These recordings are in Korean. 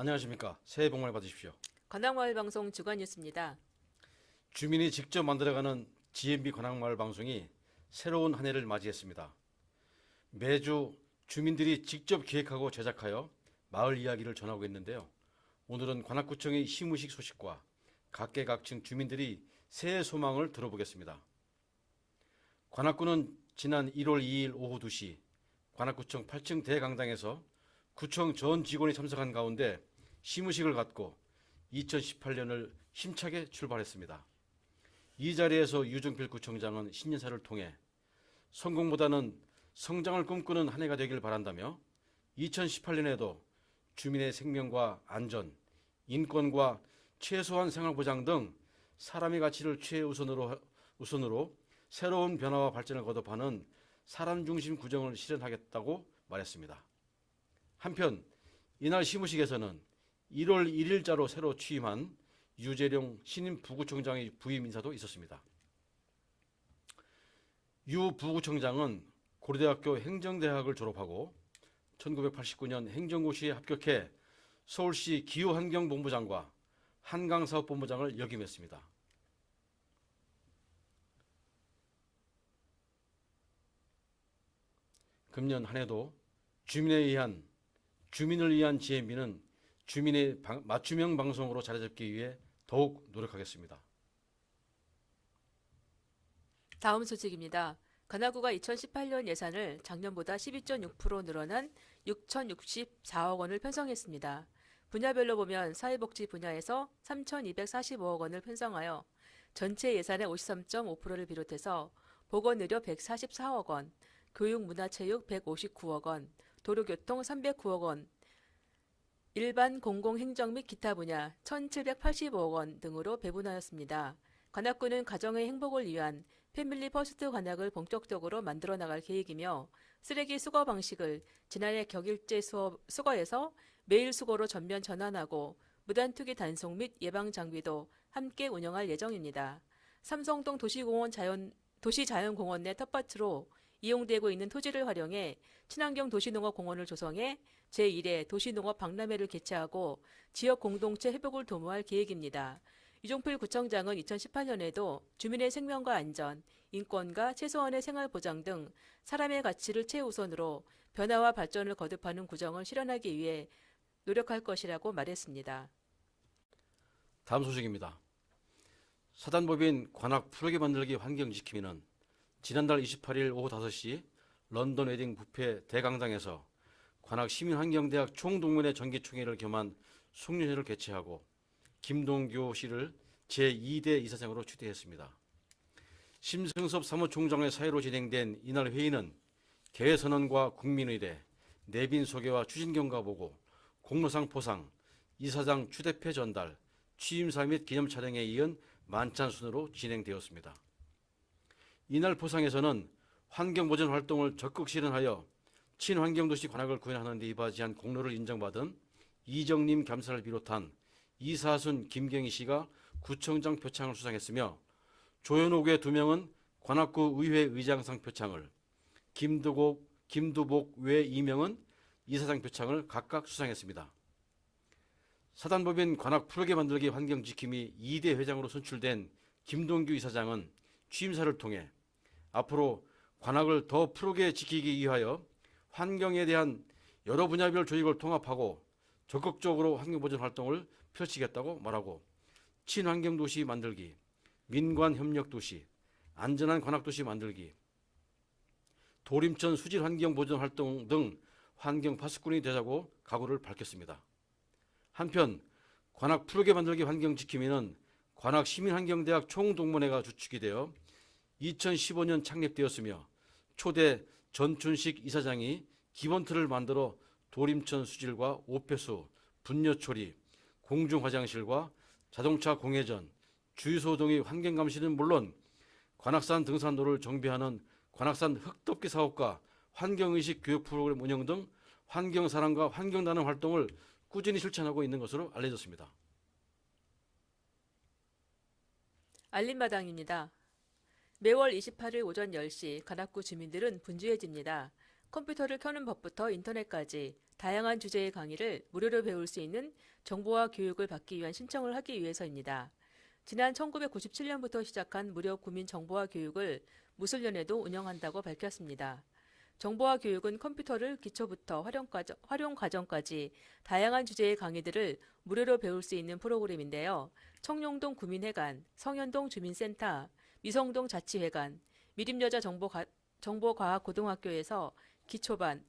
안녕하십니까. 새해 복 많이 받으십시오. 관악마을방송 주간뉴스입니다. 주민이 직접 만들어가는 GMB 관악마을 방송이 새로운 한 해를 맞이했습니다. 매주 주민들이 직접 기획하고 제작하여 마을 이야기를 전하고 있는데요. 오늘은 관악구청의 시무식 소식과 각계각층 주민들이 새해 소망을 들어보겠습니다. 관악구는 지난 1월 2일 오후 2시 관악구청 8층 대강당에서 구청 전 직원이 참석한 가운데 시무식을 갖고 2018년을 힘차게 출발했습니다. 이 자리에서 유정필 구청장은 신년사를 통해 성공보다는 성장을 꿈꾸는 한 해가 되길 바란다며 2018년에도 주민의 생명과 안전, 인권과 최소한 생활보장 등 사람의 가치를 최우선으로 새로운 변화와 발전을 거듭하는 사람 중심 구정을 실현하겠다고 말했습니다. 한편 이날 시무식에서는 1월 1일자로 새로 취임한 유재룡 신임 부구청장의 부임 인사도 있었습니다. 유 부구청장은 고려대학교 행정대학을 졸업하고 1989년 행정고시에 합격해 서울시 기후환경본부장과 한강사업본부장을 역임했습니다. 금년 한 해도 주민을 위한 GMB는 주민의 맞춤형 방송으로 자리잡기 위해 더욱 노력하겠습니다. 다음 소식입니다. 관악구가 2018년 예산을 작년보다 12.6% 늘어난 6,064억 원을 편성했습니다. 분야별로 보면 사회복지 분야에서 3,245억 원을 편성하여 전체 예산의 53.5%를 비롯해서 보건의료 144억 원, 교육문화체육 159억 원, 도로교통 309억 원, 일반 공공행정 및 기타 분야 1,785억 원 등으로 배분하였습니다. 관악구는 가정의 행복을 위한 패밀리 퍼스트 관악을 본격적으로 만들어 나갈 계획이며 쓰레기 수거 방식을 지난해 격일제 수거에서 매일 수거로 전면 전환하고 무단투기 단속 및 예방 장비도 함께 운영할 예정입니다. 삼성동 도시자연공원 내 텃밭으로 이용되고 있는 토지를 활용해 친환경 도시농업공원을 조성해 제1회 도시농업 박람회를 개최하고 지역 공동체 회복을 도모할 계획입니다. 유종필 구청장은 2018년에도 주민의 생명과 안전, 인권과 최소한의 생활 보장 등 사람의 가치를 최우선으로 변화와 발전을 거듭하는 구정을 실현하기 위해 노력할 것이라고 말했습니다. 다음 소식입니다. 사단법인 관악 푸르게 만들기 환경지킴이는 지난달 28일 오후 5시 런던 웨딩 뷔페 대강당에서 관악 시민환경대학 총동문회 정기총회를 겸한 송년회를 개최하고 김동교 씨를 제2대 이사장으로 추대했습니다. 심승섭 사무총장의 사회로 진행된 이날 회의는 개회선언과 국민의례, 내빈 소개와 추진경과 보고, 공로상 포상, 이사장 추대패 전달, 취임사 및 기념 촬영에 이은 만찬 순으로 진행되었습니다. 이날 포상에서는 환경보전 활동을 적극 실현하여 친환경도시 관악을 구현하는 데 이바지한 공로를 인정받은 이정림 감사를 비롯한 이사순, 김경희 씨가 구청장 표창을 수상했으며 조현옥의 2명은 관악구 의회 의장상 표창을, 김두복 외 2명은 이사장 표창을 각각 수상했습니다. 사단법인 관악 푸르게 만들기 환경지킴이 2대 회장으로 선출된 김동규 이사장은 취임사를 통해 앞으로 관악을 더 푸르게 지키기 위하여 환경에 대한 여러 분야별 조직을 통합하고 적극적으로 환경보전 활동을 펼치겠다고 말하고 친환경도시 만들기, 민관협력도시, 안전한 관악도시 만들기, 도림천 수질환경보전 활동 등 환경파수꾼이 되자고 각오를 밝혔습니다. 한편 관악 푸르게 만들기 환경지킴이는 관악시민환경대학 총동문회가 주축이 되어 2015년 창립되었으며 초대 전춘식 이사장이 기본틀을 만들어 도림천 수질과 오폐수, 분뇨처리, 공중화장실과 자동차 공회전, 주유소 등의 환경감시는 물론 관악산 등산로를 정비하는 관악산 흙덮기 사업과 환경의식 교육 프로그램 운영 등 환경사랑과 환경단원 활동을 꾸준히 실천하고 있는 것으로 알려졌습니다. 알림마당입니다. 매월 28일 오전 10시 관악구 주민들은 분주해집니다. 컴퓨터를 켜는 법부터 인터넷까지 다양한 주제의 강의를 무료로 배울 수 있는 정보와 교육을 받기 위한 신청을 하기 위해서입니다. 지난 1997년부터 시작한 무료 국민 정보화 교육을 무술년에도 운영한다고 밝혔습니다. 정보화 교육은 컴퓨터를 기초부터 활용 과정까지 다양한 주제의 강의들을 무료로 배울 수 있는 프로그램인데요. 청룡동 구민회관, 성현동 주민센터, 미성동 자치회관, 미림여자 정보과학고등학교에서 기초반,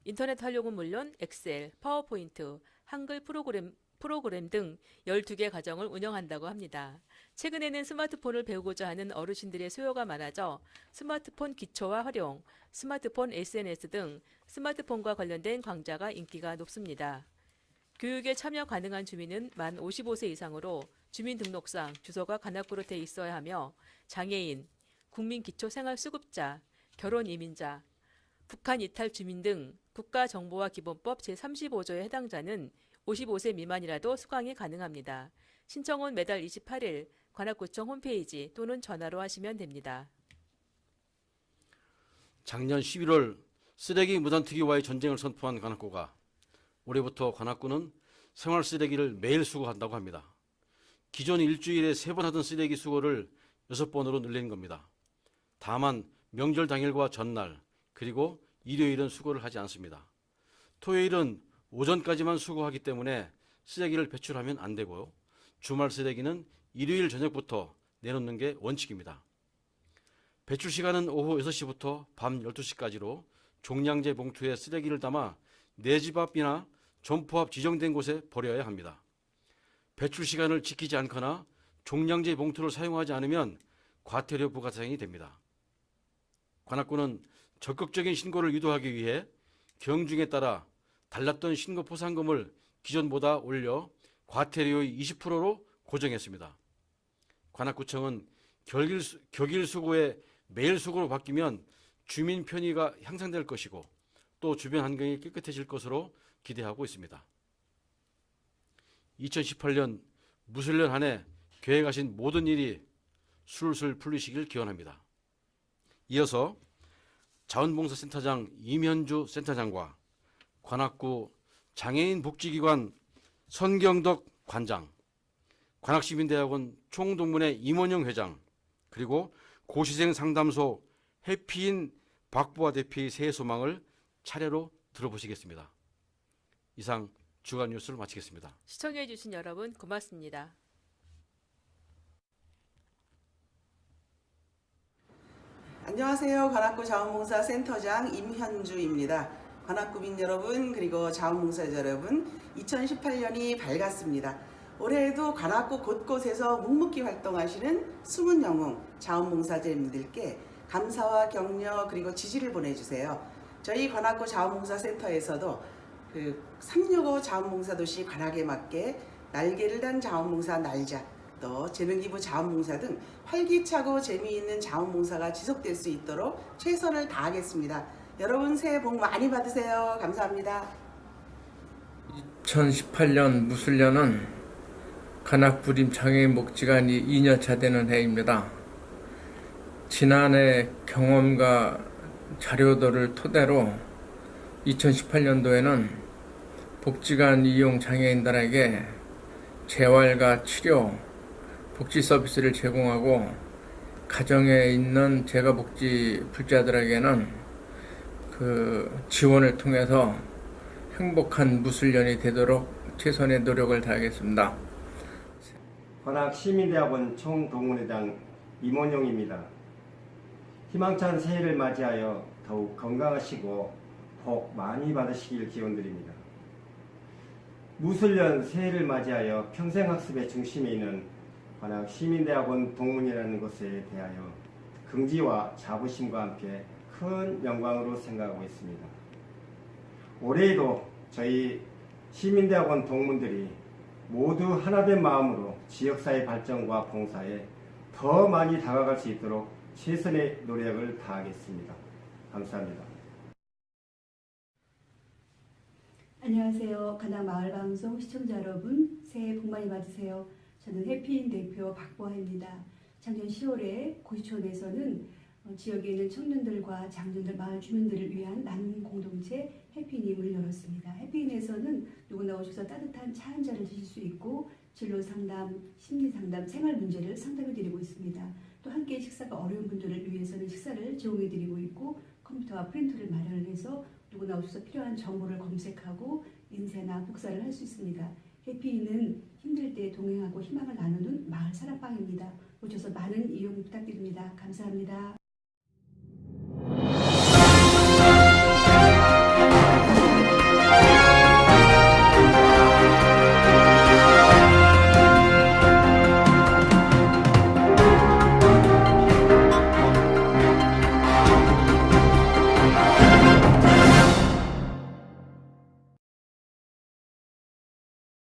인터넷 활용은 물론 엑셀, 파워포인트, 한글 프로그램 등 12개 과정을 운영한다고 합니다. 최근에는 스마트폰을 배우고자 하는 어르신들의 수요가 많아져 스마트폰 기초와 활용, 스마트폰 SNS 등 스마트폰과 관련된 강좌가 인기가 높습니다. 교육에 참여 가능한 주민은 만 55세 이상으로 주민등록상 주소가 관악구로 돼 있어야 하며 장애인, 국민기초생활수급자, 결혼이민자, 북한 이탈 주민 등 국가정보화기본법 제35조에 해당자는 55세 미만이라도 수강이 가능합니다. 신청은 매달 28일 관악구청 홈페이지 또는 전화로 하시면 됩니다. 작년 11월 쓰레기 무단투기와의 전쟁을 선포한 관악구가 올해부터 관악구는 생활 쓰레기를 매일 수거한다고 합니다. 기존 일주일에 3번 하던 쓰레기 수거를 6번으로 늘린 겁니다. 다만 명절 당일과 전날 그리고 일요일은 수거를 하지 않습니다. 토요일은 오전까지만 수거하기 때문에 쓰레기를 배출하면 안 되고요. 주말 쓰레기는 일요일 저녁부터 내놓는 게 원칙입니다. 배출 시간은 오후 6시부터 밤 12시까지로 종량제 봉투에 쓰레기를 담아 내 집 앞이나 점포 앞 지정된 곳에 버려야 합니다. 배출 시간을 지키지 않거나 종량제 봉투를 사용하지 않으면 과태료 부과 대상이 됩니다. 관악구는 적극적인 신고를 유도하기 위해 경중에 따라 달랐던 신고 포상금을 기존보다 올려 과태료의 20%로 고정했습니다. 관악구청은 격일 수고에 매일 수고로 바뀌면 주민 편의가 향상될 것이고 또 주변 환경이 깨끗해질 것으로 기대하고 있습니다. 2018년 무술년 한 해 계획하신 모든 일이 술술 풀리시길 기원합니다. 이어서 자원봉사센터장 임현주 센터장과 관악구 장애인 복지기관 선경덕 관장, 관악시민대학원 총동문회 임원영 회장, 그리고 고시생 상담소 해피인 박보아 대표의 새해 소망을 차례로 들어보시겠습니다. 이상 주간 뉴스를 마치겠습니다. 시청해주신 여러분 고맙습니다. 안녕하세요. 관악구 자원봉사센터장 임현주입니다. 관악구민 여러분 그리고 자원봉사자 여러분 2018년이 밝았습니다. 올해에도 관악구 곳곳에서 묵묵히 활동하시는 숨은 영웅 자원봉사자님들께 감사와 격려 그리고 지지를 보내주세요. 저희 관악구 자원봉사센터에서도 365 자원봉사도시 관악에 맞게 날개를 단 자원봉사 날자 또 재능기부 자원봉사 등 활기차고 재미있는 자원봉사가 지속될 수 있도록 최선을 다하겠습니다. 여러분 새해 복 많이 받으세요. 감사합니다. 2018년 무술년은 관악구림 장애인 복지관이 2년차 되는 해입니다. 지난해 경험과 자료들을 토대로 2018년도에는 복지관 이용 장애인들에게 재활과 치료, 복지 서비스를 제공하고 가정에 있는 재가복지 불자들에게는 지원을 통해서 행복한 무술년이 되도록 최선의 노력을 다하겠습니다. 관악시민대학원 총동문회장 임원용입니다. 희망찬 새해를 맞이하여 더욱 건강하시고 복 많이 받으시길 기원드립니다. 무술년 새해를 맞이하여 평생학습의 중심에 있는 관악시민대학원 동문이라는 곳에 대하여 긍지와 자부심과 함께 큰 영광으로 생각하고 있습니다. 올해에도 저희 시민대학원 동문들이 모두 하나된 마음으로 지역사회 발전과 봉사에 더 많이 다가갈 수 있도록 최선의 노력을 다하겠습니다. 감사합니다. 안녕하세요. 관악마을방송 시청자 여러분, 새해 복 많이 받으세요. 저는 해피인 대표 박보아입니다. 작년 10월에 고시촌에서는 지역에 있는 청년들과 장년들, 마을 주민들을 위한 나눔 공동체 해피인을 열었습니다. 해피인에서는 누구나 오셔서 따뜻한 차 한 잔을 드실 수 있고 진로 상담, 심리 상담, 생활 문제를 상담해 드리고 있습니다. 또 함께 식사가 어려운 분들을 위해서는 식사를 제공해 드리고 있고 컴퓨터와 프린터를 마련을 해서 누구나 오셔서 필요한 정보를 검색하고 인쇄나 복사를 할 수 있습니다. 해피인은 힘들 때 동행하고 희망을 나누는 마을 사랑방입니다. 오셔서 많은 이용 부탁드립니다. 감사합니다.